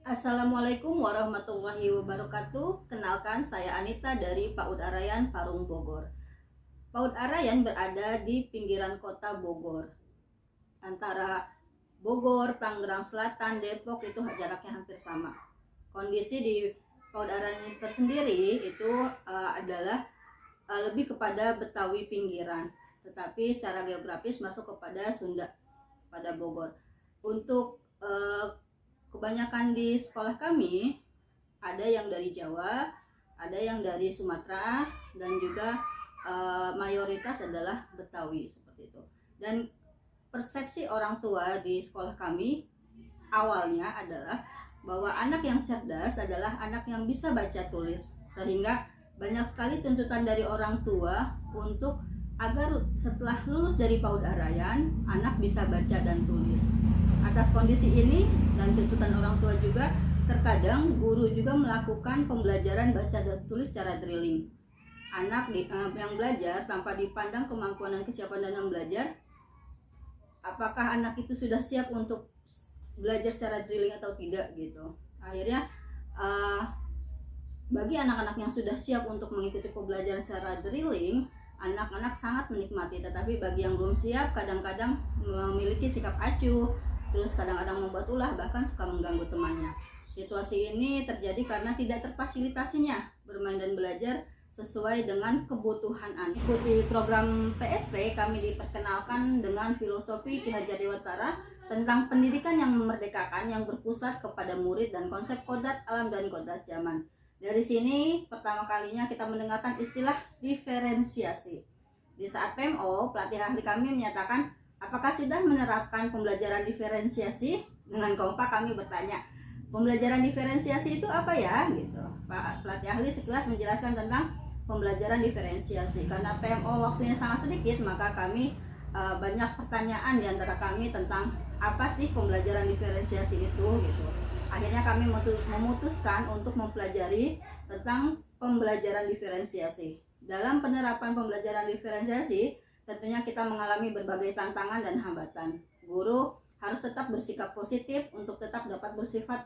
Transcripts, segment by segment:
Assalamualaikum warahmatullahi wabarakatuh. Kenalkan, saya Anita dari PAUD Arayan, Parung, Bogor. PAUD Arayan berada di pinggiran kota Bogor. Antara Bogor, Tangerang Selatan, Depok itu jaraknya hampir sama. Kondisi di PAUD Arayan tersendiri itu adalah lebih kepada Betawi pinggiran, tetapi secara geografis masuk kepada Sunda, pada Bogor. Untuk kebanyakan di sekolah kami ada yang dari Jawa, ada yang dari Sumatera, dan juga mayoritas adalah Betawi seperti itu. Dan persepsi orang tua di sekolah kami awalnya adalah bahwa anak yang cerdas adalah anak yang bisa baca tulis, sehingga banyak sekali tuntutan dari orang tua untuk agar setelah lulus dari PAUD Arayan anak bisa baca dan tulis. Atas kondisi ini dan tuntutan orang tua juga, terkadang guru juga melakukan pembelajaran baca dan tulis secara drilling. Anak yang belajar tanpa dipandang kemampuan dan kesiapan dalam belajar, apakah anak itu sudah siap untuk belajar secara drilling atau tidak gitu. Akhirnya bagi anak-anak yang sudah siap untuk mengikuti pembelajaran secara drilling, anak-anak sangat menikmati. Tetapi bagi yang belum siap, kadang-kadang memiliki sikap acuh, terus kadang-kadang membuat ulah, bahkan suka mengganggu temannya. Situasi ini terjadi karena tidak terfasilitasinya bermain dan belajar sesuai dengan kebutuhan anak. Ikuti program PSP, kami diperkenalkan dengan filosofi Ki Hajar Dewantara tentang pendidikan yang memerdekakan, yang berpusat kepada murid dan konsep kodrat alam dan kodrat zaman. Dari sini pertama kalinya kita mendengarkan istilah diferensiasi. Di saat PMO, pelatih ahli kami menyatakan, apakah sudah menerapkan pembelajaran diferensiasi? Dengan kompak kami bertanya, pembelajaran diferensiasi itu apa ya? Gitu. Pak pelatih ahli sekilas menjelaskan tentang pembelajaran diferensiasi. Karena PMO waktunya sangat sedikit, maka kami banyak pertanyaan di antara kami tentang apa sih pembelajaran diferensiasi itu gitu. Akhirnya kami memutuskan untuk mempelajari tentang pembelajaran diferensiasi. Dalam penerapan pembelajaran diferensiasi, tentunya kita mengalami berbagai tantangan dan hambatan. Guru harus tetap bersikap positif untuk tetap dapat bersifat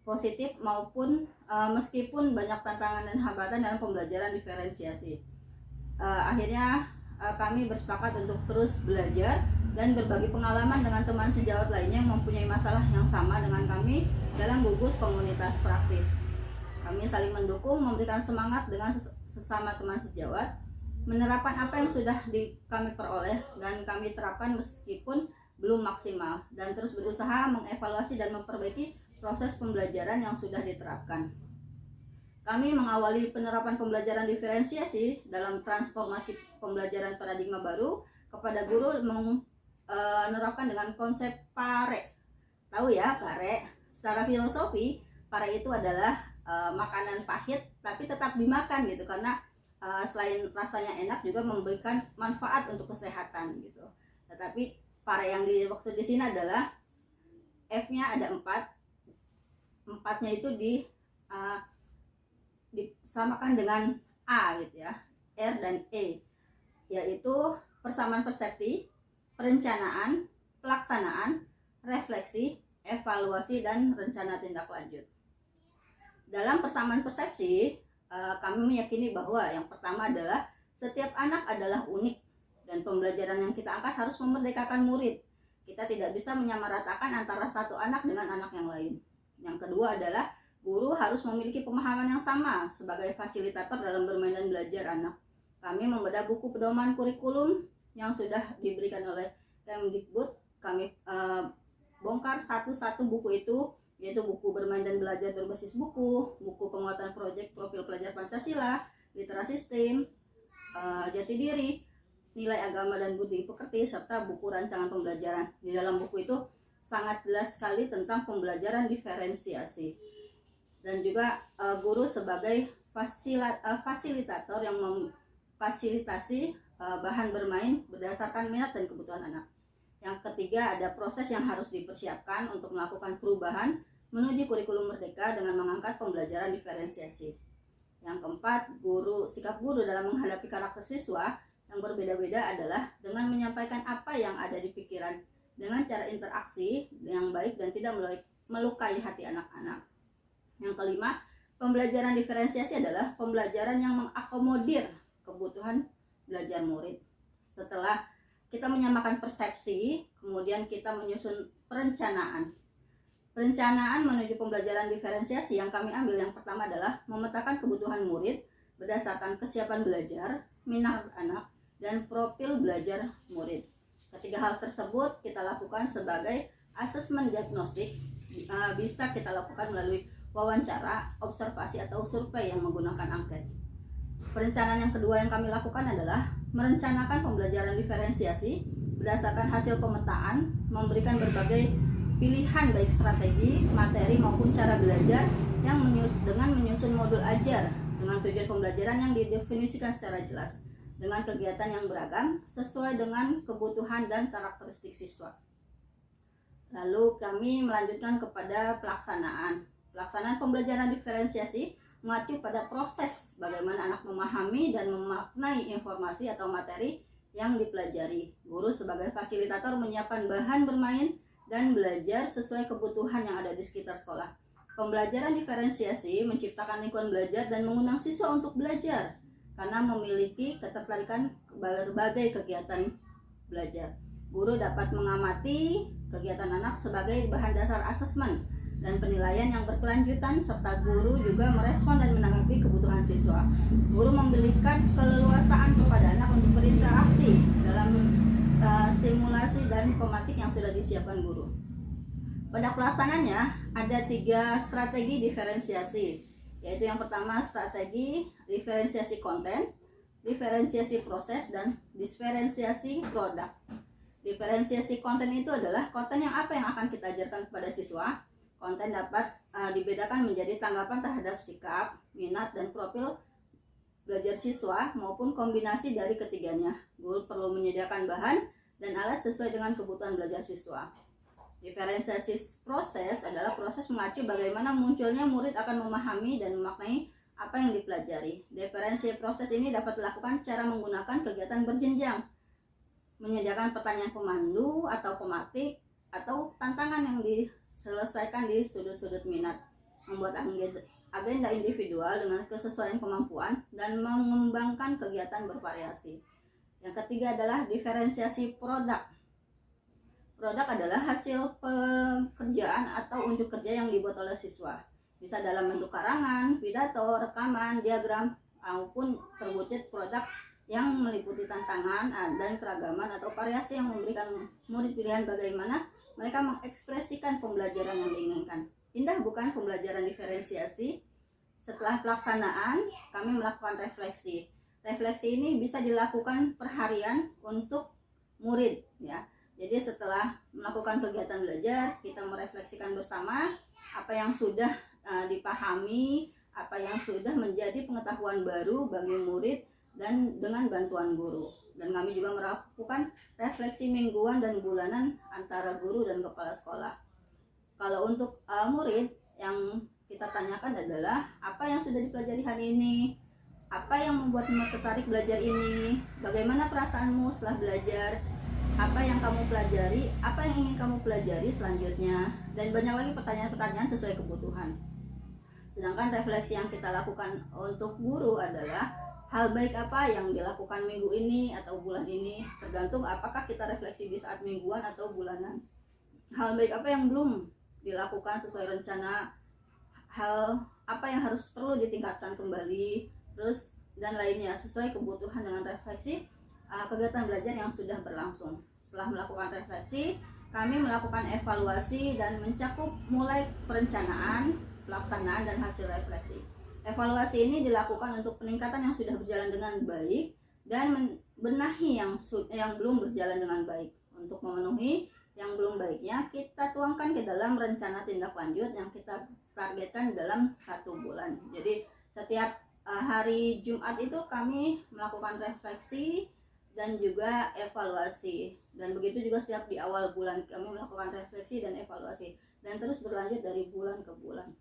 positif maupun meskipun banyak tantangan dan hambatan dalam pembelajaran diferensiasi. Akhirnya kami bersepakat untuk terus belajar dan berbagi pengalaman dengan teman sejawat lainnya yang mempunyai masalah yang sama dengan kami dalam gugus komunitas praktis. Kami saling mendukung, memberikan semangat dengan sesama teman sejawat, menerapkan apa yang sudah kami peroleh dan kami terapkan meskipun belum maksimal, dan terus berusaha mengevaluasi dan memperbaiki proses pembelajaran yang sudah diterapkan. Kami mengawali penerapan pembelajaran diferensiasi dalam transformasi pembelajaran paradigma baru kepada guru menerapkan dengan konsep PARE. Tahu ya PARE? Secara filosofi, PARE itu adalah makanan pahit tapi tetap dimakan gitu, karena selain rasanya enak juga memberikan manfaat untuk kesehatan gitu. Tetapi PARE yang dimaksud di sini adalah F-nya ada 4. 4-nya itu disamakan dengan A gitu ya, R dan E, yaitu persamaan persepsi, perencanaan, pelaksanaan, refleksi, evaluasi, dan rencana tindak lanjut. Dalam persamaan persepsi, kami meyakini bahwa yang pertama adalah setiap anak adalah unik dan pembelajaran yang kita angkat harus memerdekakan murid. Kita tidak bisa menyamaratakan antara satu anak dengan anak yang lain. Yang kedua adalah guru harus memiliki pemahaman yang sama sebagai fasilitator dalam bermain dan belajar anak. Kami membedah buku pedoman kurikulum yang sudah diberikan oleh Kemdikbud. Kami bongkar satu-satu buku itu, yaitu buku bermain dan belajar berbasis buku, buku penguatan proyek profil pelajar Pancasila, literasi STEM, jati diri, nilai agama dan budi pekerti, serta buku rancangan pembelajaran. Di dalam buku itu sangat jelas sekali tentang pembelajaran diferensiasi. Dan juga guru sebagai fasilitator yang memfasilitasi bahan bermain berdasarkan minat dan kebutuhan anak. Yang ketiga, ada proses yang harus dipersiapkan untuk melakukan perubahan menuju kurikulum merdeka dengan mengangkat pembelajaran diferensiasi. Yang keempat, sikap guru dalam menghadapi karakter siswa yang berbeda-beda adalah dengan menyampaikan apa yang ada di pikiran dengan cara interaksi yang baik dan tidak melukai hati anak-anak. Yang kelima, pembelajaran diferensiasi adalah pembelajaran yang mengakomodir kebutuhan belajar murid. Setelah kita menyamakan persepsi, kemudian kita menyusun perencanaan. Perencanaan menuju pembelajaran diferensiasi yang kami ambil yang pertama adalah memetakan kebutuhan murid berdasarkan kesiapan belajar, minat anak, dan profil belajar murid. Ketiga hal tersebut kita lakukan sebagai asesmen diagnostik, bisa kita lakukan melalui wawancara, observasi, atau survei yang menggunakan angket. Perencanaan yang kedua yang kami lakukan adalah merencanakan pembelajaran diferensiasi berdasarkan hasil pemetaan, memberikan berbagai pilihan baik strategi, materi maupun cara belajar yang dengan menyusun modul ajar dengan tujuan pembelajaran yang didefinisikan secara jelas dengan kegiatan yang beragam sesuai dengan kebutuhan dan karakteristik siswa. Lalu kami melanjutkan kepada pelaksanaan. Pelaksanaan pembelajaran diferensiasi mengacu pada proses bagaimana anak memahami dan memaknai informasi atau materi yang dipelajari. Guru sebagai fasilitator menyiapkan bahan bermain dan belajar sesuai kebutuhan yang ada di sekitar sekolah. Pembelajaran diferensiasi menciptakan lingkungan belajar dan mengundang siswa untuk belajar karena memiliki ketertarikan berbagai kegiatan belajar. Guru dapat mengamati kegiatan anak sebagai bahan dasar asesmen dan penilaian yang berkelanjutan, serta guru juga merespon dan menanggapi kebutuhan siswa. Guru memberikan keleluasaan kepada anak untuk berinteraksi dalam stimulasi dan pematik yang sudah disiapkan guru. Pada pelaksanaannya ada 3 strategi diferensiasi, yaitu yang pertama strategi diferensiasi konten, diferensiasi proses, dan diferensiasi produk. Diferensiasi konten itu adalah konten yang apa yang akan kita ajarkan kepada siswa. Konten dapat dibedakan menjadi tanggapan terhadap sikap, minat, dan profil belajar siswa maupun kombinasi dari ketiganya. Guru perlu menyediakan bahan dan alat sesuai dengan kebutuhan belajar siswa. Diferensiasi proses adalah proses mengacu bagaimana munculnya murid akan memahami dan memaknai apa yang dipelajari. Diferensiasi proses ini dapat dilakukan cara menggunakan kegiatan berjenjang, menyediakan pertanyaan pemandu atau pematik, atau tantangan yang diselesaikan di sudut-sudut minat, membuat agenda individual dengan kesesuaian kemampuan, dan mengembangkan kegiatan bervariasi. Yang ketiga adalah diferensiasi produk. Produk adalah hasil pekerjaan atau unjuk kerja yang dibuat oleh siswa. Bisa dalam bentuk karangan, pidato, rekaman, diagram, maupun terwujud produk yang meliputi tantangan dan keragaman atau variasi yang memberikan murid pilihan bagaimana mereka mengekspresikan pembelajaran yang diinginkan. Indah bukan pembelajaran diferensiasi? Setelah pelaksanaan, kami melakukan refleksi. Refleksi ini bisa dilakukan per harian untuk murid, ya. Jadi setelah melakukan kegiatan belajar, kita merefleksikan bersama apa yang sudah dipahami, apa yang sudah menjadi pengetahuan baru bagi murid dan dengan bantuan guru. Dan kami juga melakukan refleksi mingguan dan bulanan antara guru dan kepala sekolah. Kalau untuk murid, yang kita tanyakan adalah apa yang sudah dipelajari hari ini, apa yang membuatmu tertarik belajar ini, bagaimana perasaanmu setelah belajar, apa yang kamu pelajari, apa yang ingin kamu pelajari selanjutnya, dan banyak lagi pertanyaan-pertanyaan sesuai kebutuhan. Sedangkan refleksi yang kita lakukan untuk guru adalah hal baik apa yang dilakukan minggu ini atau bulan ini, tergantung apakah kita refleksi di saat mingguan atau bulanan. Hal baik apa yang belum dilakukan sesuai rencana, hal apa yang harus perlu ditingkatkan kembali, terus dan lainnya sesuai kebutuhan dengan refleksi kegiatan belajar yang sudah berlangsung. Setelah melakukan refleksi, kami melakukan evaluasi dan mencakup mulai perencanaan, pelaksanaan, dan hasil refleksi. Evaluasi ini dilakukan untuk peningkatan yang sudah berjalan dengan baik dan membenahi yang belum berjalan dengan baik. Untuk memenuhi yang belum baiknya, kita tuangkan ke dalam rencana tindak lanjut yang kita targetkan dalam 1 bulan. Jadi setiap hari Jumat itu kami melakukan refleksi dan juga evaluasi, dan begitu juga setiap di awal bulan kami melakukan refleksi dan evaluasi, dan terus berlanjut dari bulan ke bulan.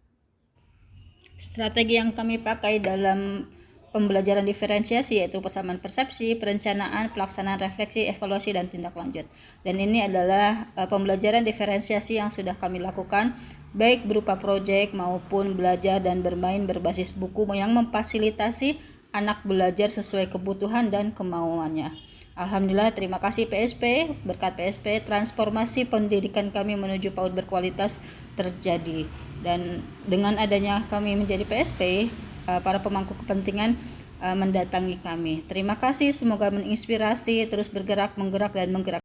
Strategi yang kami pakai dalam pembelajaran diferensiasi, yaitu persamaan persepsi, perencanaan, pelaksanaan, refleksi, evaluasi, dan tindak lanjut. Dan ini adalah pembelajaran diferensiasi yang sudah kami lakukan, baik berupa proyek maupun belajar dan bermain berbasis buku yang memfasilitasi anak belajar sesuai kebutuhan dan kemauannya. Alhamdulillah, terima kasih PSP. Berkat PSP, transformasi pendidikan kami menuju PAUD berkualitas terjadi. Dan dengan adanya kami menjadi PSP, para pemangku kepentingan mendatangi kami. Terima kasih, semoga menginspirasi, terus bergerak, menggerak, dan menggerak.